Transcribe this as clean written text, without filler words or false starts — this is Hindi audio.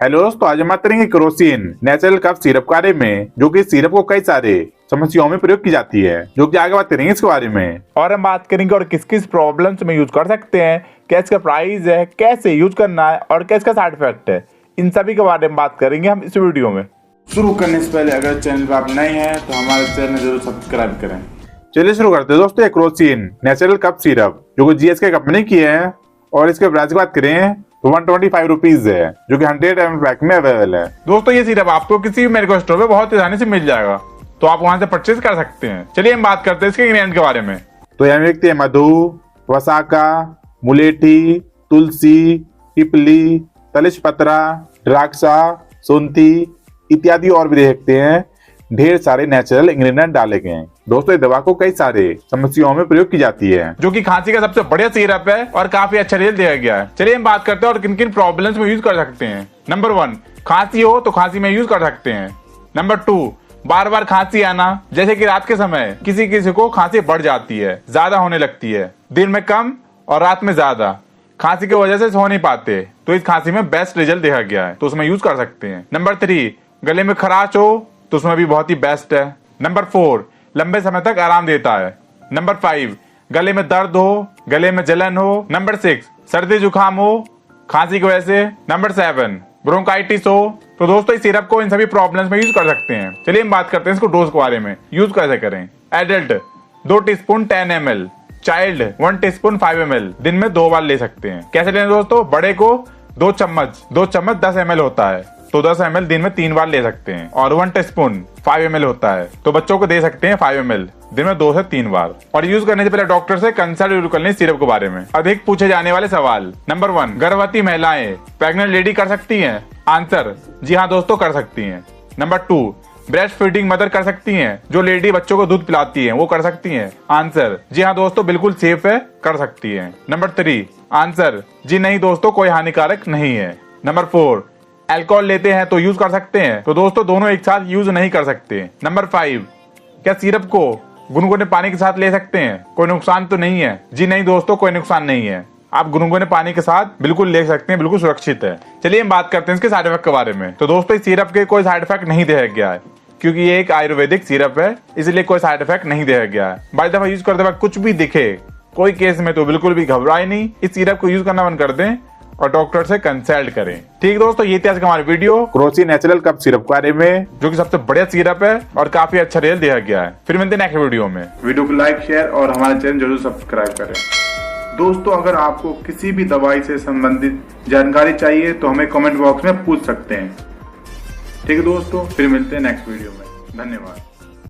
हेलो दोस्तों, आज हम बात करेंगे क्रोसिन नेचुरल कफ सिरप के बारे में, जो कि सिरप को कई सारे समस्याओं में प्रयोग की जाती है, जो कि आगे बात करेंगे इसके बारे में। और हम बात करेंगे और किस किस प्रॉब्लम्स में यूज कर सकते हैं, क्या इसका प्राइस है, कैसे यूज करना है और क्या इसका साइड इफेक्ट है, इन सभी के बारे में बात करेंगे हम इस वीडियो में। शुरू करने से पहले अगर चैनल पर आप नए हैं तो हमारे चैनल जरूर सब्सक्राइब करें। चलिए शुरू करते हैं दोस्तों। क्रोसिन नेचुरल कफ सिरप जो कि GSK कंपनी की है और इसके प्राइस की बात करें तो 125 रुपीज है, जो कि 100 ml पैक में अवेलेबल है। दोस्तों ये सिरप आपको किसी भी मेडिकल स्टोर पे बहुत आसानी से मिल जाएगा, तो आप वहां से परचेज कर सकते हैं। चलिए हम बात करते हैं इसके इंग्रेडिएंट के बारे में। तो यहाँ देखते हैं मधु, वसाका, मुलेठी, तुलसी, पिपली, तलिशपत्रा, द्राक्षा, सोंती इत्यादि और भी देखते हैं ढेर सारे नेचुरल इंग्रेडिएंट डाले गए हैं। दोस्तों ये दवा को कई सारे समस्याओं में प्रयोग की जाती है, जो कि खांसी का सबसे बढ़िया सिरप है और काफी अच्छा रिजल्ट दिया गया है। चलिए हम बात करते हैं और किन किन प्रॉब्लम्स में यूज कर सकते हैं। नंबर 1, खांसी हो तो खांसी में यूज कर सकते हैं। नंबर 2, बार बार खांसी आना, जैसे कि रात के समय किसी किसी को खांसी बढ़ जाती है, ज्यादा होने लगती है, दिन में कम और रात में ज्यादा, खांसी की वजह से सो नहीं पाते, तो इस खांसी में बेस्ट रिजल्ट देखा गया है, तो उसमें यूज कर सकते हैं। नंबर 3, गले में खराश हो तो उसमें भी बहुत ही बेस्ट है। नंबर 4, लंबे समय तक आराम देता है। नंबर 5, गले में दर्द हो, गले में जलन हो। नंबर 6, सर्दी जुकाम हो खांसी की वजह से। नंबर 7, ब्रोंकाइटिस हो। तो दोस्तों इस सिरप को इन सभी प्रॉब्लम्स में यूज कर सकते हैं। चलिए हम बात करते हैं इसको डोज के बारे में, यूज कैसे करें। Adult 2 teaspoon 10 ml, child 1 teaspoon 5 ml, दिन में 2 बार ले सकते हैं। कैसे लें दोस्तों? बड़े को 2 चम्मच 10 ml होता है, तो 10 ml दिन में 3 बार ले सकते हैं। और 1 टीस्पून 5 ml होता है, तो बच्चों को दे सकते हैं 5 ml दिन में 2 से 3 बार। और यूज करने से पहले डॉक्टर से कंसल्ट जरूर कर लें सिरप के बारे में। अधिक पूछे जाने वाले सवाल। नंबर 1, गर्भवती महिलाएं, प्रेग्नेंट लेडी कर सकती हैं? आंसर, जी हाँ दोस्तों कर सकती हैं। नंबर 2, ब्रेस्ट फीडिंग मदर कर सकती हैं, जो लेडी बच्चों को दूध पिलाती है वो कर सकती हैं? आंसर, जी हाँ दोस्तों बिल्कुल सेफ है, कर सकती है। नंबर 3, आंसर, जी नहीं दोस्तों कोई हानिकारक नहीं है। नंबर 4, अल्कोहल लेते हैं तो यूज कर सकते हैं? तो दोस्तों दोनों एक साथ यूज नहीं कर सकते। नंबर 5, क्या सिरप को गुनगुने पानी के साथ ले सकते हैं? कोई नुकसान तो नहीं है? जी नहीं दोस्तों कोई नुकसान नहीं है, आप गुनगुने पानी के साथ बिल्कुल ले सकते हैं, बिल्कुल सुरक्षित है। चलिए हम बात करते हैं इसके साइड इफेक्ट के बारे में। तो दोस्तों इस सिरप के कोई साइड इफेक्ट नहीं देखा गया है, क्योंकि ये एक आयुर्वेदिक सिरप है, इसलिए कोई साइड इफेक्ट नहीं देखा गया है। बाई दफा यूज करते वक्त कुछ भी दिखे कोई केस में तो बिल्कुल भी घबराए नहीं, इस सिरप को यूज करना बंद कर दें और डॉक्टर से कंसल्ट करें। ठीक दोस्तों, ये थी आज का हमारी video Crocin natural cough syrup के बारे में, जो कि सबसे बढ़िया सिरप है और काफी अच्छा रिजल्ट दिया गया है। फिर मिलते हैं नेक्स्ट वीडियो में। वीडियो को लाइक, शेयर और हमारे चैनल जरूर सब्सक्राइब करें। दोस्तों अगर आपको किसी भी दवाई से संबंधित जानकारी चाहिए तो हमें कमेंट बॉक्स में पूछ सकते हैं। ठीक है दोस्तों, फिर मिलते हैं नेक्स्ट वीडियो में। धन्यवाद।